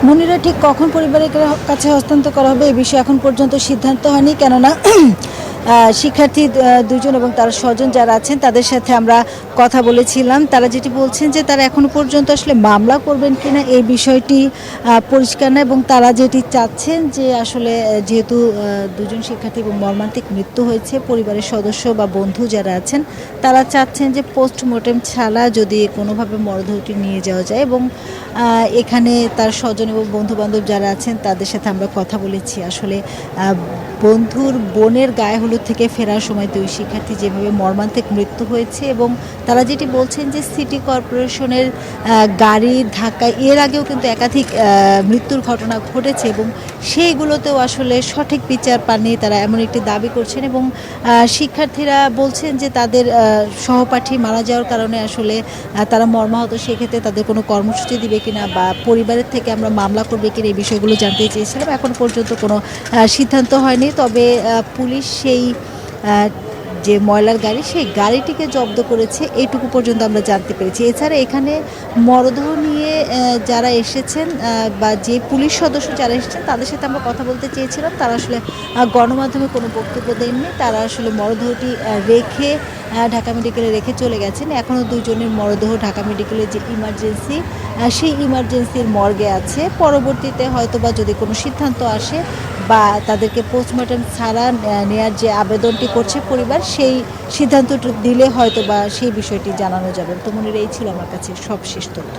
মনিরা ঠিক কখন পরিবারের কাছে হস্তান্তর করা হবে এ বিষয়ে এখন পর্যন্ত সিদ্ধান্ত হয়নি, কেননা শিক্ষার্থী দুজন এবং তার স্বজন যারা আছেন তাদের সাথে আমরা কথা বলেছিলাম। তারা যেটি বলছেন যে তারা এখনো পর্যন্ত আসলে মামলা করবেন কিনা এই বিষয়টি পরিষ্কার না, এবং তারা যেটি চাচ্ছেন যে আসলে যেহেতু দুজন শিক্ষার্থী এবং মর্মান্তিক মৃত্যু হয়েছে, পরিবারের সদস্য বা বন্ধু যারা আছেন তারা চাচ্ছেন যে পোস্টমর্টেম ছাড়া যদি কোনোভাবে মরদেহটি নিয়ে যাওয়া যায়, এবং এখানে তার স্বজন এবং বন্ধুবান্ধব যারা আছেন তাদের সাথে আমরা কথা বলেছি। আসলে বন্ধুর বোনের গায়ে হলুদ থেকে ফেরার সময় দুই শিক্ষার্থী যেভাবে মর্মান্তিক মৃত্যু হয়েছে, এবং তারা যেটি বলছেন যে সিটি কর্পোরেশনের গাড়ির ধাক্কায় এর আগেও কিন্তু একাধিক মৃত্যুর ঘটনা ঘটেছে, এবং সেইগুলোতেও আসলে সঠিক বিচার পাননি তারা, এমন একটি দাবি করছেন। এবং শিক্ষার্থীরা বলছেন যে তাদের সহপাঠী মারা যাওয়ার কারণে আসলে তারা মর্মাহত, সেক্ষেত্রে তাদের কোনো কর্মসূচি দিবে কিনা বা পরিবারের থেকে আমরা মামলা করবে কিনা এই বিষয়গুলো জানতে চেয়েছিলাম। এখন পর্যন্ত কোনো সিদ্ধান্ত হয়নি, তবে পুলিশ সেই যে ময়লার গাড়ি সেই গাড়িটিকে জব্দ করেছে এইটুকু পর্যন্ত আমরা জানতে পেরেছি। এছাড়া এখানে মরদেহ নিয়ে যারা এসেছেন বা যে পুলিশ সদস্য যারা এসেছেন তাদের সাথে আমরা কথা বলতে চেয়েছিলাম, তারা আসলে গণমাধ্যমে কোনো বক্তব্য দেননি। তারা আসলে মরদেহটি রেখে ঢাকা মেডিকেলে রেখে চলে গেছেন। এখনও দুইজনের মরদেহ ঢাকা মেডিকেলের যে ইমার্জেন্সি সেই ইমার্জেন্সির মর্গে আছে। পরবর্তীতে হয়তোবা যদি কোনো সিদ্ধান্ত আসে বা তাদেরকে পোস্টমর্টম ছাড়া নেয়ার যে আবেদনটি করছে পরিবার, সেই সিদ্ধান্তটি দিলে হয়তো বা সেই বিষয়টি জানানো যাবে। তো মনির, এই ছিল আমার কাছে সবশেষ তথ্য।